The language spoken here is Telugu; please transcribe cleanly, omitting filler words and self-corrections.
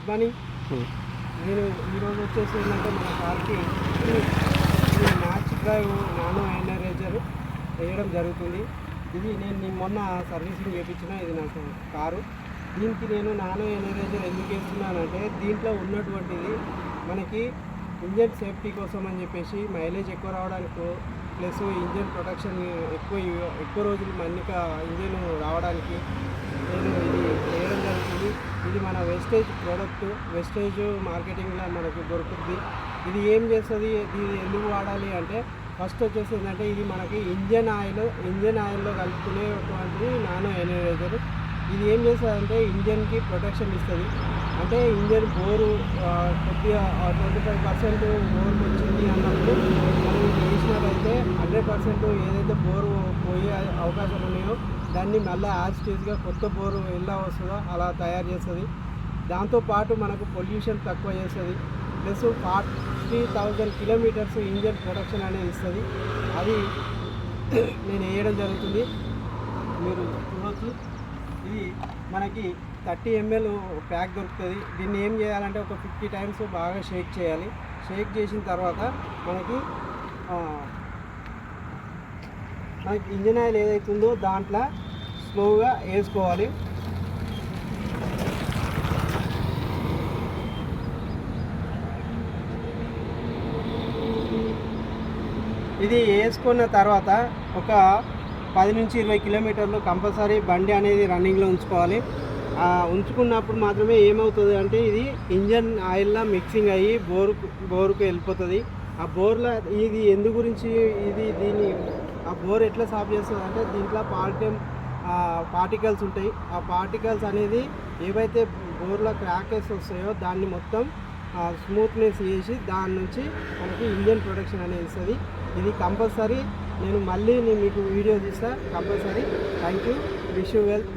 Good morning. నేను ఈరోజు వచ్చేసి ఏంటంటే మన కార్కి మ్యాచ్ డ్రైవ్ నానో ఎనర్జైజర్ వేయడం జరుగుతుంది. ఇది నేను మొన్న సర్వీసింగ్ చేయించిన ఇది నాకు కారు. దీనికి నేను నానో ఎనర్జైజర్ ఎందుకు వేస్తున్నానంటే దీంట్లో ఉన్నటువంటిది మనకి ఇంజన్ సేఫ్టీ కోసం అని చెప్పేసి మైలేజ్ ఎక్కువ రావడానికి ప్లస్ ఇంజన్ ప్రొటెక్షన్ ఎక్కువ రోజులు మన్నిక ఇంజన్ రావడానికి నేను ఇది వేయడం జరుగుతుంది. ఇది మన వెస్టేజ్ ప్రోడక్ట్, వెస్టేజ్ మార్కెటింగ్లో మనకు దొరుకుతుంది. ఇది ఏం చేస్తుంది, ఇది ఎందుకు వాడాలి అంటే ఫస్ట్ వచ్చేసి ఏంటంటే ఇది మనకి ఇంజన్ ఆయిల్లో కలుపుకునేటువంటి నానో ఎనర్జైజర్. ఇది ఏం చేస్తుందంటే ఇంజన్కి ప్రొటెక్షన్ ఇస్తుంది. అంటే ఇంజన్ బోరు కొద్దిగా 25% బోర్ వచ్చింది అన్నప్పుడు మనం ఇది వేసినట్లయితే 100% ఏదైతే బోరు పోయే అవకాశాలు ఉన్నాయో దాన్ని మళ్ళీ యాజ్ స్టేజ్గా కొత్త బోరు ఎలా వస్తుందో అలా తయారు చేస్తుంది. దాంతోపాటు మనకు పొల్యూషన్ తక్కువ చేస్తుంది. ప్లస్ 40,000 కిలోమీటర్స్ ఇంజన్ ప్రొటెక్షన్ అనేది ఇస్తుంది. అది నేను వేయడం జరుగుతుంది. మీరు చూడవచ్చు, ఇది మనకి 30 ml ప్యాక్ దొరుకుతుంది. దీన్ని ఏం చేయాలంటే ఒక 50 times బాగా షేక్ చేయాలి. షేక్ చేసిన తర్వాత మనకి ఇంజిన్ ఆయిల్ ఏదైతుందో దాంట్లో స్లోగా వేసుకోవాలి. ఇది వేసుకున్న తర్వాత ఒక 10 నుంచి 20 కిలోమీటర్లు కంపల్సరీ బండి అనేది రన్నింగ్లో ఉంచుకోవాలి. ఉంచుకున్నప్పుడు మాత్రమే ఏమవుతుంది అంటే ఇది ఇంజన్ ఆయిల్లో మిక్సింగ్ అయ్యి బోరుకు వెళ్ళిపోతుంది. ఆ బోర్లో ఇది ఎందు గురించి దీన్ని ఆ బోర్ ఎట్లా సాఫ్ చేస్తుంది అంటే దీంట్లో పార్టికల్స్ ఉంటాయి. ఆ పార్టికల్స్ అనేది ఏవైతే బోర్లో క్రాకెస్ వస్తాయో దాన్ని మొత్తం స్మూత్నెస్ చేసి దాని నుంచి మనకి ఇంజన్ ప్రొటెక్షన్ అనేది ఇస్తుంది. ఇది కంపల్సరీ నేను మీకు వీడియో తీస్తా compulsory. Thank you. Wish you well.